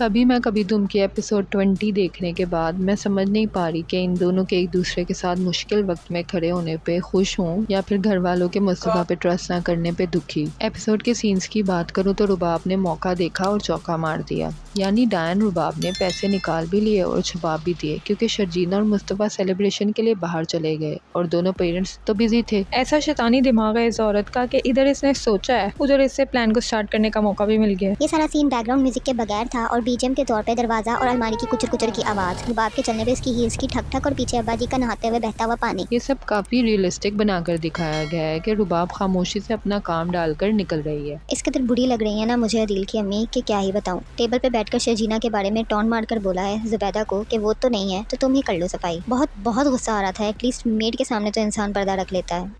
कभी मैं कभी तुम की एपिसोड 20 देखने के बाद मैं समझ नहीं पा रही कि इन दोनों के एक दूसरे के साथ मुश्किल वक्त में खड़े होने पे खुश हूँ या फिर घर वालों के मुस्तफा पे ट्रस्ट ना करने पे दुखी। एपिसोड के सीन्स की बात करूँ तो रुबाब ने मौका देखा और चौका मार दिया। यानी डायन रुबाब ने पैसे निकाल भी लिए और छुपा भी दिए क्योंकि शर्जीना और मुस्तफा सेलिब्रेशन के लिए बाहर चले गए और दोनों पेरेंट्स तो बिजी थे। ऐसा शैतानी दिमाग है इस औरत का कि इधर इसने सोचा है उधर इससे प्लान को स्टार्ट करने का मौका भी मिल गया। ये सारा सीन बैकग्राउंड म्यूजिक के बगैर था और बीजीएम के तौर पे दरवाजा और अलमारी की कुचर कुचर की आवाज, रुबाब के चलने पे इसकी हील्स की ठक ठक और पीछे अब्बा जी का नहाते हुए बहता हुआ पानी। ये सब काफी रियलिस्टिक बनाकर दिखाया गया है कि रुबाब खामोशी से अपना काम डालकर निकल रही है। इस कदर बुरी लग रही है ना मुझे अदील की अम्मी कि क्या ही बताऊं। टेबल पे बैठकर शर्जीना के बारे में टॉन मारकर बोला है जुबैदा को कि वो तो नहीं है तो तुम ही कर लो सफाई। बहुत बहुत गुस्सा आ रहा था। एटलीस्ट मेड के सामने तो इंसान पर्दा रख लेता है।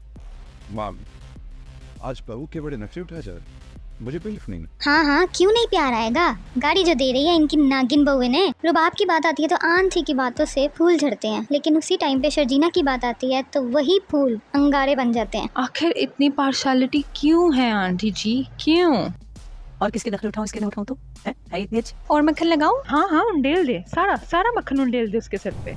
माम, आज बहू के बड़े नखरे उठा जा रहे, मुझे बिल्कुल नहीं। हाँ क्यों नहीं प्यार आएगा। गाड़ी जो दे रही है इनकी नागिन बहू ने। रुबाब की बात आती है तो आंधी की बातों से फूल झड़ते हैं, लेकिन उसी टाइम पे शर्जीना की बात आती है तो वही फूल अंगारे बन जाते हैं। आखिर इतनी पार्शलिटी क्यों है आंटी जी, क्यों? और किसके नखरे उठाऊं, इसके ना उठाऊं तो है इतनी अच्छी। और मक्खन लगाऊं? हाँ उंडेल दे, सारा सारा मक्खन उंडेल दे उसके सर पे।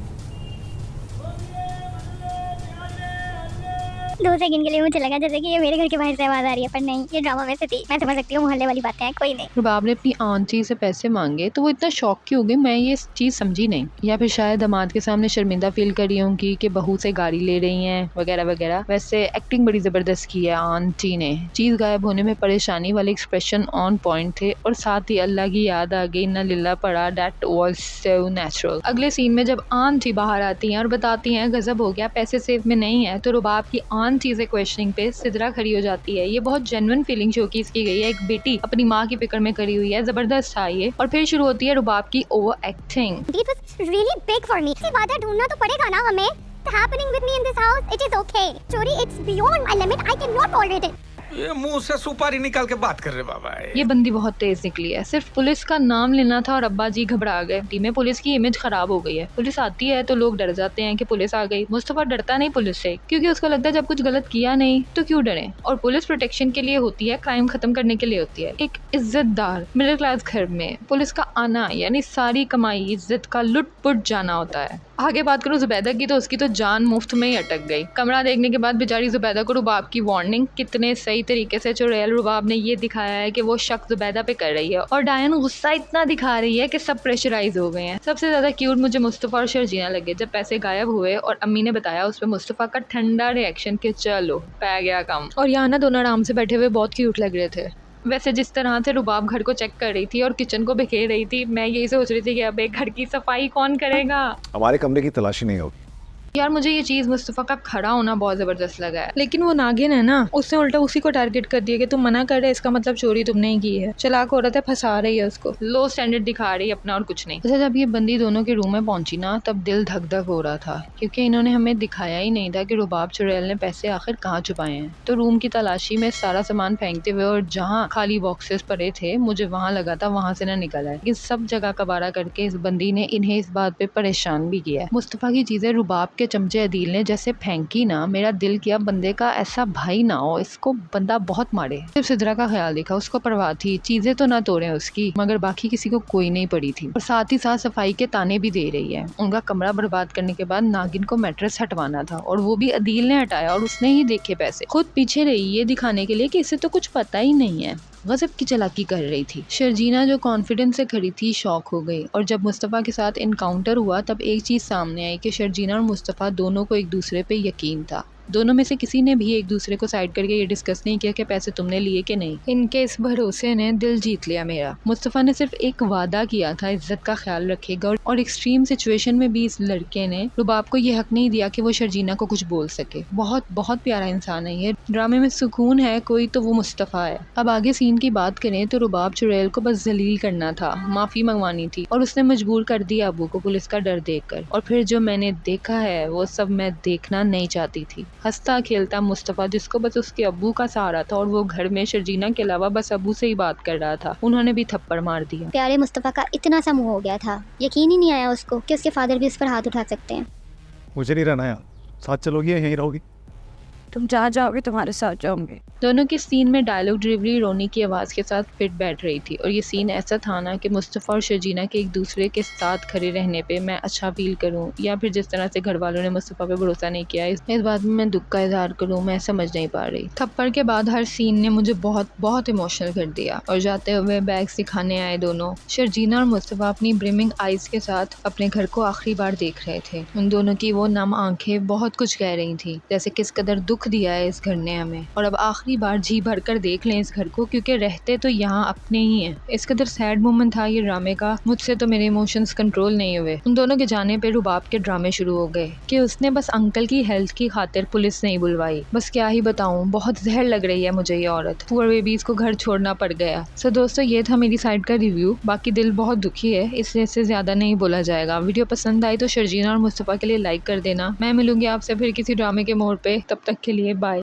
2 सेकंड के लिए मुझे लगा जैसे कि ये मेरे घर के बाहर से आवाज आ रही है, पर नहीं, ये ड्रामा में से थी। मैं समझ सकती हूँ मोहल्ले वाली बातें हैं, कोई नहीं। रुबाब ने अपनी आंटी से पैसे मांगे तो वो इतना शौक क्यों हो गई, मैं ये चीज समझी नहीं। या फिर शायद दामाद के सामने शर्मिंदा फील कर रही होंगी कि बहू से गाड़ी ले रही हैं वगैरह वगैरह। वैसे एक्टिंग बड़ी जबरदस्त की है आंटी ने। चीज गायब होने में परेशानी वाले एक्सप्रेशन ऑन पॉइंट थे और साथ ही अल्लाह की याद आ गई, इन्ना लिल्ला पड़ा, दैट वाज सो नेचुरल। अगले सीन में जब आंटी बाहर आती हैं और बताती हैं गजब हो गया, पैसे सेफ में नहीं है, तो रुबाब की आंटी से क्वेश्चनिंग पे सिदरा खड़ी हो जाती है। ये बहुत जेन्युइन फीलिंग शोकेस की गई है, एक बेटी अपनी माँ की फिक्र में करी हुई है, जबरदस्त था ये। और फिर शुरू होती है रुबाब की over acting. It was really big for me। इसी बात ढूंढना तो पड़ेगा ना हमें। Happening with me in this house, it is okay। चोरी, it's beyond my limit, I cannot tolerate it। ये मुंह से सुपारी निकाल के बात कर रहे बाबा। ये बंदी बहुत तेज निकली है। सिर्फ पुलिस का नाम लेना था और अब्बा जी घबरा गए। टीम में पुलिस की इमेज खराब हो गई है। पुलिस आती है तो लोग डर जाते हैं कि पुलिस आ गई। मुस्तफा डरता नहीं पुलिस से क्योंकि उसको लगता है जब कुछ गलत किया नहीं तो क्यों डरे। और पुलिस प्रोटेक्शन के लिए होती है, क्राइम खत्म करने के लिए होती है। एक इज्जतदार मिडिल क्लास घर में पुलिस का आना यानी सारी कमाई इज्जत का लुट पुट जाना होता है। आगे बात करूँ जुबैदा की तो उसकी तो जान मुफ्त में ही अटक गई। कमरा देखने के बाद बेचारी जुबैदा को रुबाब की वार्निंग कितने सही तरीके से चुड़ैल रुबाब ने ये दिखाया है कि वो शक जुबैदा पे कर रही है। और डायन गुस्सा इतना दिखा रही है कि सब प्रेशराइज हो गए हैं। सबसे ज्यादा क्यूट मुझे मुस्तफा और शर्जीना लगे। जब पैसे गायब हुए और अम्मी ने बताया उस पर मुस्तफा का ठंडा रिएक्शन कि चलो पै गया काम। और यहाँ ना दोनों आराम से बैठे हुए बहुत क्यूट लग रहे थे। वैसे जिस तरह से रुबाब घर को चेक कर रही थी और किचन को बिखेर रही थी, मैं यही सोच रही थी कि अब एक घर की सफाई कौन करेगा। हमारे कमरे की तलाशी नहीं होगी। यार मुझे ये चीज मुस्तफा का खड़ा होना बहुत जबरदस्त लगा है। लेकिन वो नागिन है ना, उसने उल्टा उसी को टारगेट कर दिया कि तुम मना कर रहे, इसका मतलब चोरी तुमने ही की है। चलाक औरत है, फंसा रही है उसको। लो स्टैंडर्ड दिखा रही है अपना और कुछ नहीं। अच्छा जब ये बंदी दोनों के रूम में पहुंची ना तब दिल धक धक हो रहा था क्योंकि इन्होंने हमें दिखाया ही नहीं था कि रुबाब चुड़ैल ने पैसे आखिर कहाँ छुपाए हैं। तो रूम की तलाशी में सारा सामान फेंकते हुए और जहाँ खाली बॉक्सेस पड़े थे मुझे वहाँ लगा था वहाँ से ना निकला है। लेकिन सब जगह कबाड़ा करके इस बंदी ने इन्हें इस बात पे परेशान भी किया है। मुस्तफा की चीजें रुबाब के चमचे अदील ने जैसे फेंकी ना, मेरा दिल किया बंदे का ऐसा भाई ना हो, इसको बंदा बहुत मारे। सिर्फ सिदरा का ख्याल देखा, उसको परवाह थी चीजें तो ना तोड़े उसकी, मगर बाकी किसी को कोई नहीं पड़ी थी। और साथ ही साथ सफाई के ताने भी दे रही है। उनका कमरा बर्बाद करने के बाद नागिन को मैट्रेस हटवाना था और वो भी अदील ने हटाया और उसने ही देखे पैसे। खुद पीछे रही ये दिखाने के लिए कि इसे तो कुछ पता ही नहीं है। गजब की चालाकी कर रही थी। शर्जीना जो कॉन्फिडेंस से खड़ी थी शॉक हो गई। और जब मुस्तफा के साथ इनकाउंटर हुआ तब एक चीज सामने आई कि शर्जीना और मुस्तफा दोनों को एक दूसरे पे यकीन था। दोनों में से किसी ने भी एक दूसरे को साइड करके ये डिस्कस नहीं किया कि पैसे तुमने लिए कि नहीं। इनके इस भरोसे ने दिल जीत लिया मेरा। मुस्तफा ने सिर्फ एक वादा किया था इज्जत का ख्याल रखेगा और एक्सट्रीम सिचुएशन में भी इस लड़के ने रुबाब को ये हक नहीं दिया कि वो शर्जीना को कुछ बोल सके। बहुत बहुत प्यारा इंसान है ये। ड्रामे में सुकून है कोई तो वो मुस्तफा है। अब आगे सीन की बात करें तो रुबाब चुड़ैल को बस जलील करना था, माफी मंगवानी थी और उसने मजबूर कर दिया अबू को पुलिस का डर देखकर। और फिर जो मैंने देखा है वो सब मैं देखना नहीं चाहती थी। हंसता खेलता मुस्तफा जिसको बस उसके अब्बू का सहारा था और वो घर में शर्जीना के अलावा बस अब्बू से ही बात कर रहा था, उन्होंने भी थप्पड़ मार दिया। प्यारे मुस्तफा का इतना सा मुंह हो गया था, यकीन ही नहीं आया उसको कि उसके फादर भी इस पर हाथ उठा सकते हैं। मुझे नहीं रहना यार, साथ चलोगी या यहीं रहोगी? तुम जहाँ जाओगे तुम्हारे साथ जाऊंगी। दोनों के सीन में डायलॉग डिलीवरी रोनी की आवाज़ के साथ फिट बैठ रही थी और ये सीन ऐसा था ना कि मुस्तफ़ा और शर्जीना के एक दूसरे के साथ खड़े रहने पे मैं अच्छा फील करूं या फिर जिस तरह से घर वालों ने मुस्तफ़ा पे भरोसा नहीं किया इस बात में मैं दुख का इजहार करूं, मैं समझ नहीं पा रही। थप्पड़ के बाद हर सीन ने मुझे बहुत बहुत इमोशनल कर दिया और जाते हुए बैग सिखाने आए दोनों शर्जीना और मुस्तफ़ा अपनी ब्रिमिंग आइज़ के साथ अपने घर को आखिरी बार देख रहे थे। उन दोनों की वो नम आंखें बहुत कुछ कह रही थी, जैसे किस कदर दुख दिया है इस घर ने हमें और अब आखिरी बार जी भर कर देख लें इस घर को, क्योंकि रहते तो यहाँ अपने ही हैं। इस कदर सैड मोमेंट था ये ड्रामे का, मुझसे तो मेरे इमोशंस कंट्रोल नहीं हुए। उन दोनों के जाने पे रुबाब के ड्रामे शुरू हो गए कि उसने बस अंकल की हेल्थ की खातिर पुलिस नहीं बुलवाई। बस क्या ही बताऊं, बहुत जहर लग रही है मुझे ये औरत। पुअर बेबीज को घर छोड़ना पड़ गया। सो दोस्तों ये था मेरी साइड का रिव्यू, बाकी दिल बहुत दुखी है, इसलिए इससे ज्यादा नहीं बोला जाएगा। वीडियो पसंद आई तो शर्जीना और मुस्तफ़ा के लिए लाइक कर देना। मैं मिलूंगी आपसे फिर किसी ड्रामे के मोड़ पे, तब तक के लिए बाय।